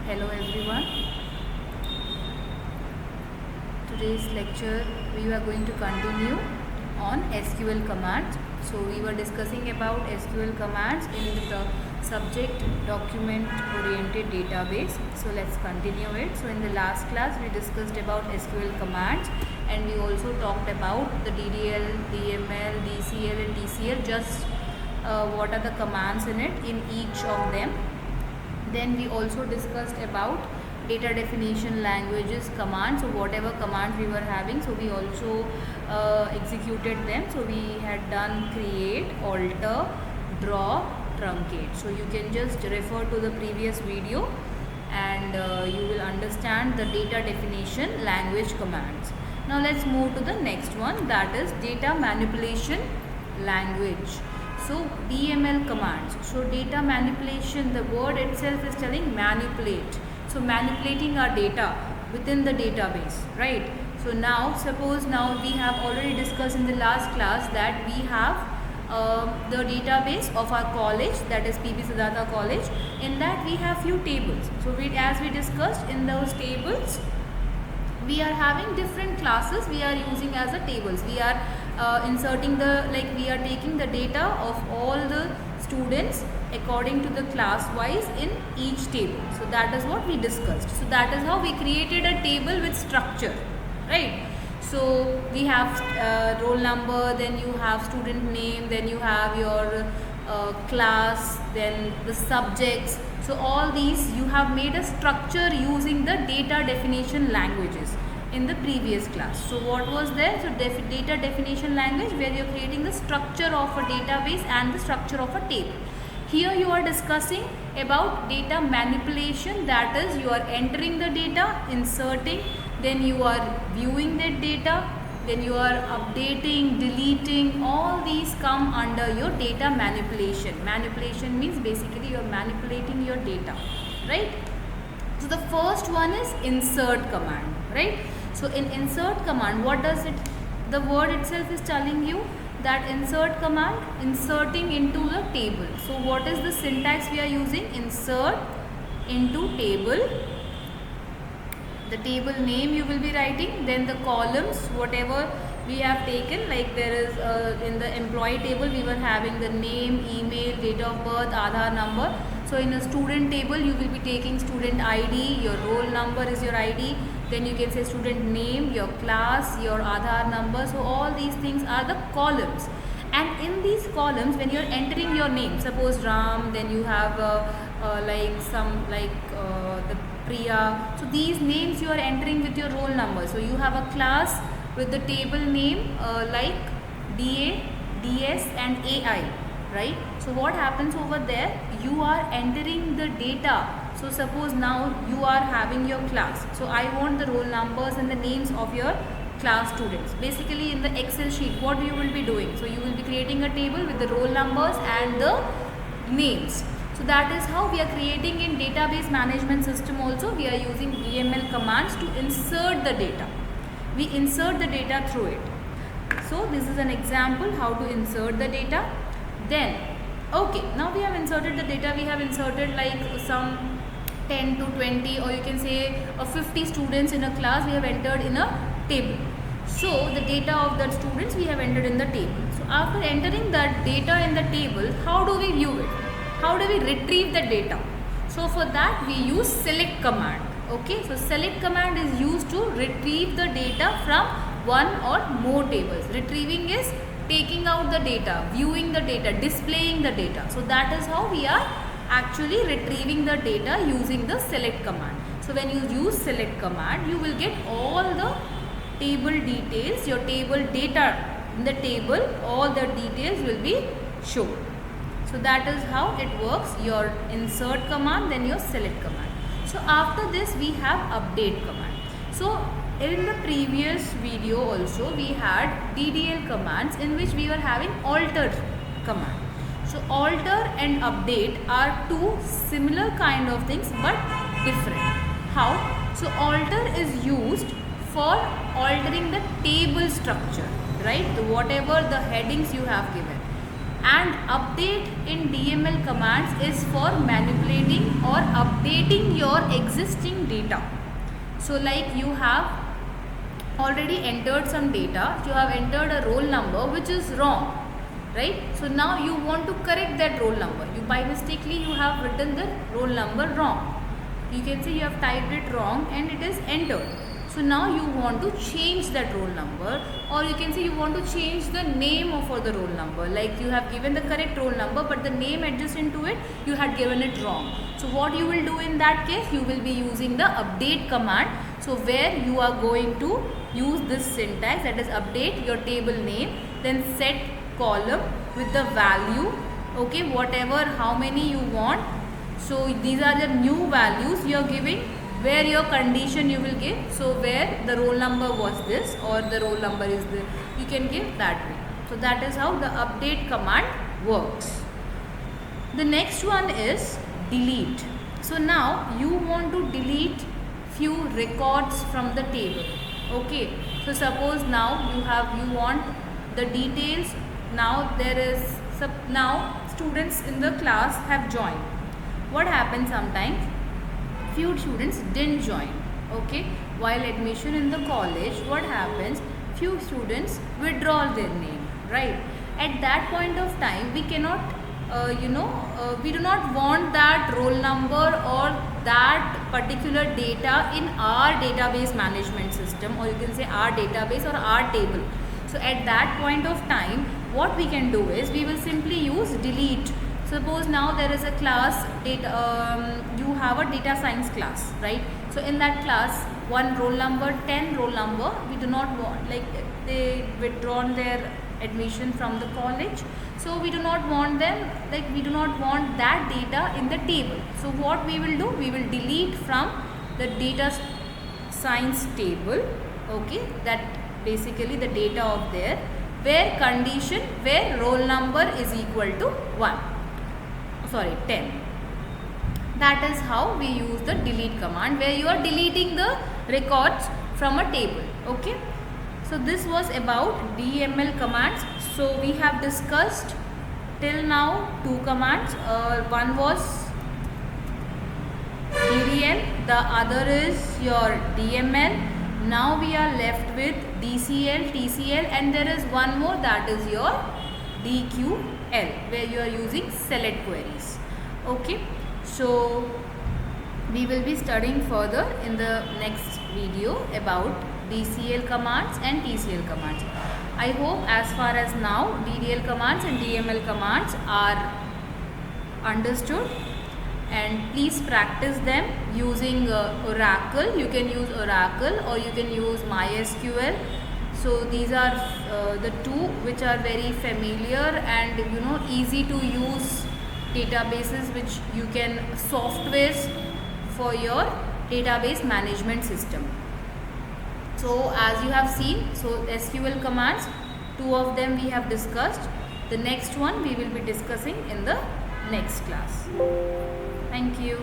Hello everyone. Today's lecture we are going to continue on SQL commands. So we were discussing about SQL commands in the subject document oriented database. So let's continue it. So in the last class we discussed about SQL commands and we also talked about the DDL, DML, DCL and TCL, just what are the commands in it in each of them. Then we also discussed about data definition languages commands. So whatever commands we were having, so we also executed them. So we had done create, alter, draw, truncate. So you can just refer to the previous video and you will understand the data definition language commands. Now let's move to the next one, that is data manipulation language. So DML commands. So data manipulation, the word itself is telling manipulate. So manipulating our data within the database, right? So now suppose now we have already discussed in the last class that we have the database of our college, that is PB Siddhartha College. In that we have few tables. So as we discussed, in those tables we are having different classes we are using as a tables. We are inserting we are taking the data of all the students according to the class wise in each table. So that is what we discussed. So that is how we created a table with structure, right? So we have roll number, then you have student name, then you have your class, then the subjects. So all these you have made a structure using the data definition languages in the previous class. So what was there? So data definition language, where you are creating the structure of a database and the structure of a table. Here you are discussing about data manipulation, that is you are entering the data, inserting, then you are viewing that data, then you are updating, deleting. All these come under your data manipulation. Manipulation means basically you are manipulating your data, right? So the first one is insert command, right? So in insert command, what does it, the word itself is telling you that insert command, inserting into the table. So what is the syntax we are using? Insert into table. The table name you will be writing, then the columns whatever we have taken, like there is in the employee table we were having the name, email, date of birth, Aadhaar number. So in a student table you will be taking student ID, your roll number is your ID, then you can say student name, your class, your Aadhaar number. So all these things are the columns, and in these columns when you are entering your name, suppose Ram, then you have the Priya. So these names you are entering with your roll number. So you have a class with the table name like DA, DS and AI, right? So what happens over there? You are entering the data. So suppose now you are having your class. So I want the roll numbers and the names of your class students. Basically in the Excel sheet, what you will be doing? So you will be creating a table with the roll numbers and the names. So that is how we are creating in database management system also. We are using DML commands to insert the data. We insert the data through it. So this is an example how to insert the data. Then, okay, now we have inserted the data. We have inserted like some 10 to 20 or you can say 50 students in a class we have entered in a table. So the data of the students we have entered in the table. So after entering that data in the table, how do we view it? How do we retrieve the data? So for that we use select command. Okay, so select command is used to retrieve the data from one or more tables. Retrieving is taking out the data, viewing the data, displaying the data. So that is how we are actually retrieving the data using the select command. So when you use select command, you will get all the table details, your table data in the table, all the details will be shown. So that is how it works, your insert command, then your select command. So after this we have update command. So in the previous video also we had DDL commands in which we were having alter command. So alter and update are two similar kind of things but different. How? So alter is used for altering the table structure, right? Whatever the headings you have given. and update in DML commands is for manipulating or updating your existing data. So like you have already entered some data, you have entered a roll number which is wrong, right? So now you want to correct that roll number. You by mistakenly you have written the roll number wrong. You can say you have typed it wrong and it is entered. So now you want to change that roll number, or you can say you want to change the name for the roll number. Like you have given the correct roll number but the name adjacent to it you had given it wrong. So what you will do in that case, you will be using the update command. So where you are going to use this syntax, that is update your table name, then set column with the value, okay, whatever how many you want. So these are the new values you are giving, where your condition you will give. So where the roll number was this or the roll number is this, you can give that way. So that is how the update command works. The next one is delete. So now you want to delete few records from the table. Okay, so suppose now you want the details. Now there is now students in the class have joined. What happens sometimes, few students didn't join, okay, while admission in the college. What happens, few students withdraw their name, right? At that point of time we cannot we do not want that roll number or that particular data in our database management system, or you can say our database or our table. So at that point of time what we can do is we will simply use delete. Suppose now there is a class you have a data science class, right? So in that class, one roll number, 10 roll number, we do not want, like they withdrawn their admission from the college, so we do not want them, like we do not want that data in the table. So what we will do, we will delete from the data science table, okay, that basically the data of there, where condition, where roll number is equal to 10. That is how we use the delete command, where you are deleting the records from a table, okay. So this was about DML commands. So we have discussed till now two commands. One was DDL, the other is your DML. Now we are left with DCL, TCL, and there is one more, that is your DQL, where you are using select queries, okay. So we will be studying further in the next video about DCL commands and TCL commands. I hope as far as now DDL commands and DML commands are understood, and please practice them using Oracle. You can use Oracle or you can use MySQL. So these are the two which are very familiar and easy to use databases which you can softwares for your database management system. So as you have seen, so SQL commands, two of them we have discussed. The next one we will be discussing in the next class. Thank you.